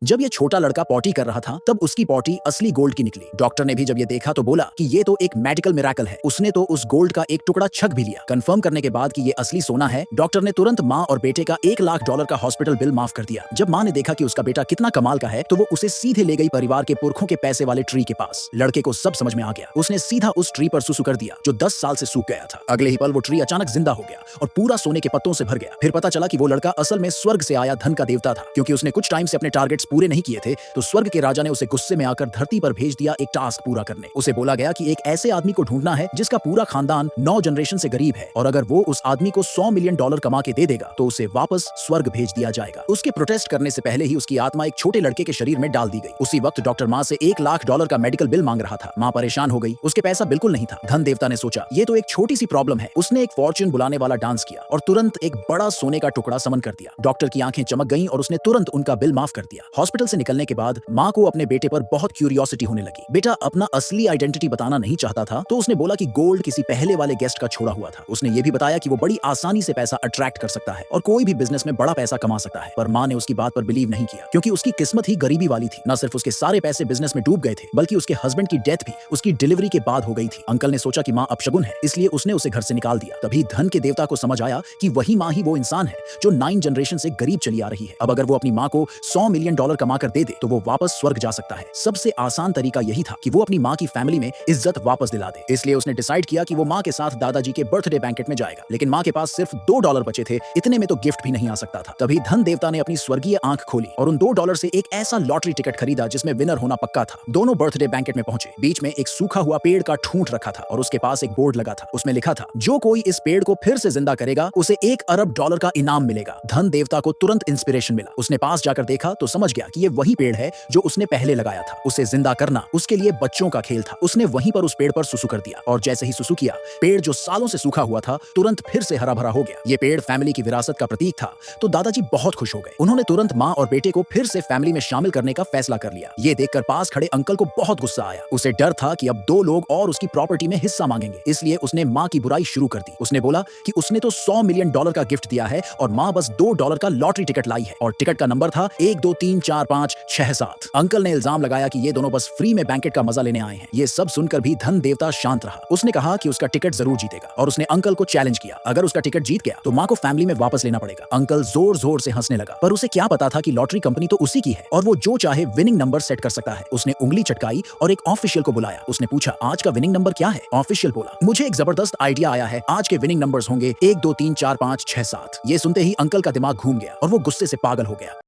जब ये छोटा लड़का पॉटी कर रहा था तब उसकी पॉटी असली गोल्ड की निकली। डॉक्टर ने भी जब ये देखा तो बोला कि ये तो एक मेडिकल मिरेकल है। उसने तो उस गोल्ड का एक टुकड़ा छक भी लिया। कंफर्म करने के बाद कि ये असली सोना है, डॉक्टर ने तुरंत माँ और बेटे का $1 लाख का हॉस्पिटल बिल माफ कर दिया। जब माँ ने देखा कि उसका बेटा कितना कमाल का है तो वो उसे सीधे ले गई परिवार के पुरखों के पैसे वाले ट्री के पास। लड़के को सब समझ में आ गया। उसने सीधा उस ट्री पर सुसु कर दिया जो 10 साल से सूख गया था। अगले ही पल वो ट्री अचानक जिंदा हो गया और पूरा सोने के पत्तों से भर गया। फिर पता चला कि वो लड़का असल में स्वर्ग से आया धन का देवता था। क्योंकि उसने कुछ टाइम से अपने टारगेट्स पूरे नहीं किए थे तो स्वर्ग के राजा ने उसे गुस्से में आकर धरती पर भेज दिया एक टास्क पूरा करने। उसे बोला गया कि एक ऐसे आदमी को ढूंढना है जिसका पूरा खानदान 9 जनरेशन से गरीब है और अगर वो उस आदमी को $100 मिलियन कमा के दे देगा तो उसे वापस स्वर्ग भेज दिया जाएगा। उसके प्रोटेस्ट करने से पहले ही उसकी आत्मा एक छोटे लड़के के शरीर में डाल दी गई। उसी वक्त डॉक्टर माँ से $1 लाख का मेडिकल बिल मांग रहा था। माँ परेशान हो गई। उसके पैसा बिल्कुल नहीं था। धन देवता ने सोचा ये तो एक छोटी सी प्रॉब्लम है। उसने एक फॉर्च्यून बुलाने वाला डांस किया और तुरंत एक बड़ा सोने का टुकड़ा समन कर दिया। डॉक्टर की आंखें चमक गईं और उसने तुरंत उनका बिल माफ कर दिया। हॉस्पिटल से निकलने के बाद माँ को अपने बेटे पर बहुत क्यूरियोसिटी होने लगी। बेटा अपना असली आइडेंटिटी बताना नहीं चाहता था तो उसने बोला कि गोल्ड किसी पहले वाले गेस्ट का छोड़ा हुआ था। उसने ये भी बताया कि वो बड़ी आसानी से पैसा अट्रैक्ट कर सकता है और कोई भी बिजनेस में बड़ा पैसा कमा सकता है। पर माँ ने उसकी बात पर बिलीव नहीं किया क्योंकि उसकी किस्मत ही गरीबी वाली थी। न सिर्फ उसके सारे पैसे बिजनेस में डूब गए थे बल्कि उसके हस्बैंड की डेथ भी उसकी डिलीवरी के बाद हो गई थी। अंकल ने सोचा कि माँ अपशगुन है इसलिए उसने उसे घर से निकाल दिया। तभी धन के देवता को समझ आया कि वही माँ ही वो इंसान है जो 9 जनरेशन से गरीब चली आ रही है। अब अगर वो अपनी माँ को $100 मिलियन कमा कर दे दे तो वो वापस स्वर्ग जा सकता है। सबसे आसान तरीका यही था कि वो अपनी माँ की फैमिली में इज्जत वापस दिला दे। इसलिए उसने डिसाइड किया कि वो माँ के साथ दादाजी के बर्थडे बैंकेट में जाएगा। लेकिन माँ के पास सिर्फ $2 बचे थे। इतने में तो गिफ्ट भी नहीं आ सकता था। तभी धन देवता ने अपनी स्वर्गीय आंख खोली और उन $2 से एक ऐसा लॉटरी टिकट खरीदा जिसमें विनर होना पक्का था। दोनों बर्थडे बैंकेट में पहुंचे। बीच में एक सूखा हुआ पेड़ का ठूंठ रखा था और उसके पास एक बोर्ड लगा था। उसमें लिखा था जो कोई इस पेड़ को फिर से जिंदा करेगा उसे $1 अरब का इनाम मिलेगा। धन देवता को तुरंत इंस्पिरेशन मिला। उसने पास जाकर देखा तो समझ गया कि ये वही पेड़ है जो उसने पहले लगाया था। उसे जिंदा करना उसके लिए बच्चों का खेल था। उसने वहीं पर उस पेड़ पर सुसु कर दिया और जैसे ही सुसु किया पेड़ जो सालों से सूखा हुआ था तुरंत फिर से हरा भरा हो गया। ये पेड़ फैमिली की विरासत का प्रतीक था तो दादाजी बहुत खुश हो गए। उन्होंने तुरंत माँ और बेटे को फिर से फैमिली में शामिल करने का फैसला कर लिया। ये देखकर पास खड़े अंकल को बहुत गुस्सा आया। उसे डर था कि अब 2 लोग और उसकी प्रॉपर्टी में हिस्सा मांगेंगे। इसलिए उसने माँ की बुराई शुरू कर दी। उसने बोला कि उसने तो $100 मिलियन का गिफ्ट दिया है और माँ बस $2 का लॉटरी टिकट लाई है और टिकट का नंबर था 1 2 3 4 5 6 7। अंकल ने इल्जाम लगाया कि ये दोनों बस फ्री में बैंकेट का मजा लेने आए हैं। ये सब सुनकर भी धन देवता शांत रहा। उसने कहा कि उसका टिकट जरूर जीतेगा और उसने अंकल को चैलेंज किया अगर उसका टिकट जीत गया तो माँ को फैमिली में वापस लेना पड़ेगा। अंकल जोर जोर से हंसने लगा पर उसे क्या पता था कि लॉटरी कंपनी तो उसी की है और वो जो चाहे विनिंग नंबर सेट कर सकता है। उसने उंगली चटकाई और एक ऑफिशियल को बुलाया। उसने पूछा आज का विनिंग नंबर क्या है? ऑफिशियल बोला मुझे एक जबरदस्त आइडिया आया है। आज के विनिंग नंबर्स होंगे 1 2 3 4 5 6 7। ये सुनते ही अंकल का दिमाग घूम गया और वो गुस्से से पागल हो गया।